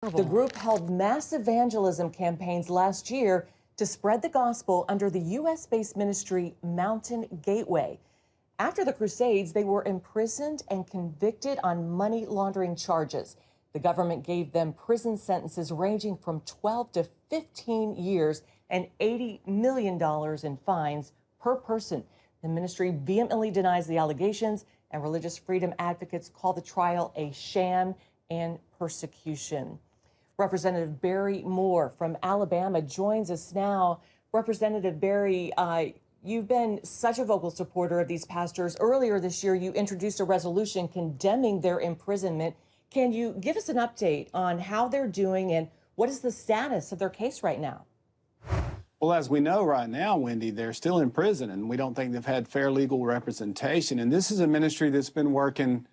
The group held mass evangelism campaigns last year to spread the gospel under the U.S.-based ministry Mountain Gateway. After the Crusades, they were imprisoned and convicted on money laundering charges. The government gave them prison sentences ranging from 12 to 15 years and $80 million in fines per person. The ministry vehemently denies the allegations, and religious freedom advocates call the trial a sham and persecution. Representative Barry Moore from Alabama joins us now. Representative Barry, you've been such a vocal supporter of these pastors. Earlier this year, you introduced a resolution condemning their imprisonment. Can you give us an update on how they're doing and what is the status of their case right now? Well, as we know right now, Wendy, they're still in prison, and we don't think they've had fair legal representation. And this is a ministry that's been working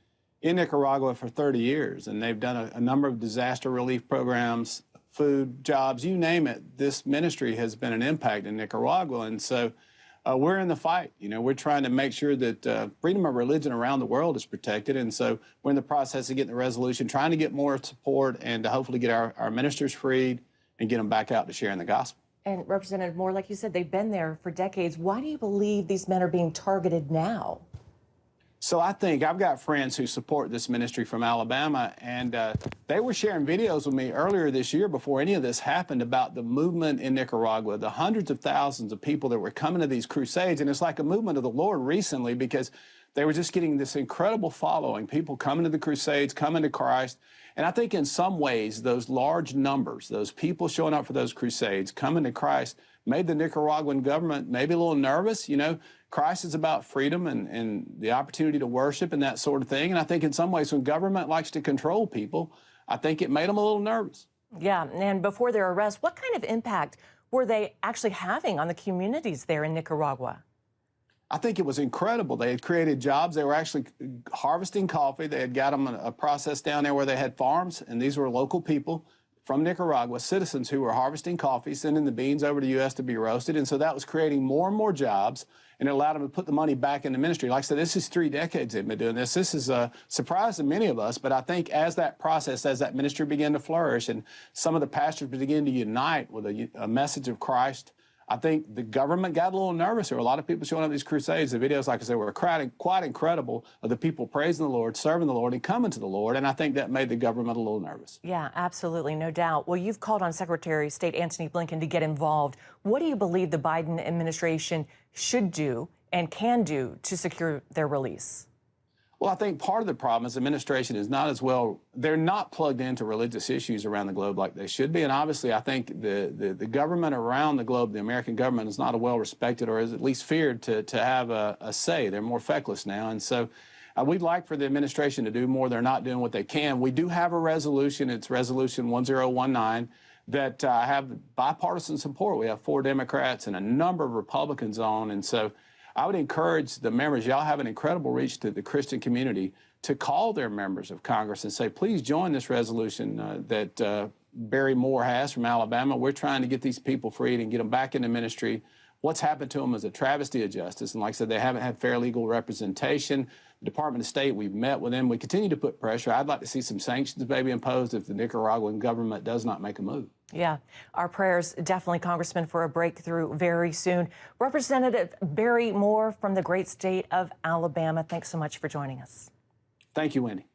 in Nicaragua for 30 years, and they've done a number of disaster relief programs, food, jobs, you name it. This ministry has been an impact in Nicaragua, and so we're in the fight. You know, we're trying to make sure that freedom of religion around the world is protected, and so we're in the process of getting the resolution, trying to get more support and to hopefully get our ministers freed and get them back out to sharing the gospel. And Representative Moore, like you said, they've been there for decades. Why do you believe these men are being targeted now? So I think I've got friends who support this ministry from Alabama, and they were sharing videos with me earlier this year before any of this happened about the movement in Nicaragua, the hundreds of thousands of people that were coming to these crusades. And it's like a movement of the Lord recently because they were just getting this incredible following, people coming to the crusades, coming to Christ. And I think in some ways, those large numbers, those people showing up for those crusades, coming to Christ, made the Nicaraguan government maybe a little nervous. You know, Christ is about freedom and the opportunity to worship and that sort of thing. And I think in some ways, when government likes to control people, I think it made them a little nervous. Yeah, and before their arrest, what kind of impact were they actually having on the communities there in Nicaragua? I think it was incredible. They had created jobs. They were actually harvesting coffee. They had got them a process down there where they had farms, and these were local people from Nicaragua, citizens who were harvesting coffee, sending the beans over to the U.S. to be roasted. And so that was creating more and more jobs, and it allowed them to put the money back in the ministry. Like I said, this is 3 decades they've been doing this. This is a surprise to many of us, but I think as that process, as that ministry began to flourish and some of the pastors began to unite with a message of Christ, I think the government got a little nervous. There were a lot of people showing up at these crusades. The videos, like I said, were quite incredible of the people praising the Lord, serving the Lord, and coming to the Lord. And I think that made the government a little nervous. Yeah, absolutely, no doubt. Well, you've called on Secretary of State Antony Blinken to get involved. What do you believe the Biden administration should do and can do to secure their release? Well, I think part of the problem is the administration is not as well, they're not plugged into religious issues around the globe like they should be. And obviously, I think the government around the globe, the American government, is not a well-respected or is at least feared to have a say. They're more feckless now. And so we'd like for the administration to do more. They're not doing what they can. We do have a resolution. It's Resolution 1019 that have bipartisan support. We have 4 Democrats and a number of Republicans on. And so I would encourage the members, y'all have an incredible reach to the Christian community, to call their members of Congress and say, please join this resolution that Barry Moore has from Alabama. We're trying to get these people freed and get them back into ministry. What's happened to them is a travesty of justice. And like I said, they haven't had fair legal representation. The Department of State, we've met with them. We continue to put pressure. I'd like to see some sanctions maybe imposed if the Nicaraguan government does not make a move. Yeah, our prayers definitely, Congressman, for a breakthrough very soon. Representative Barry Moore from the great state of Alabama, thanks so much for joining us. Thank you, Wendy.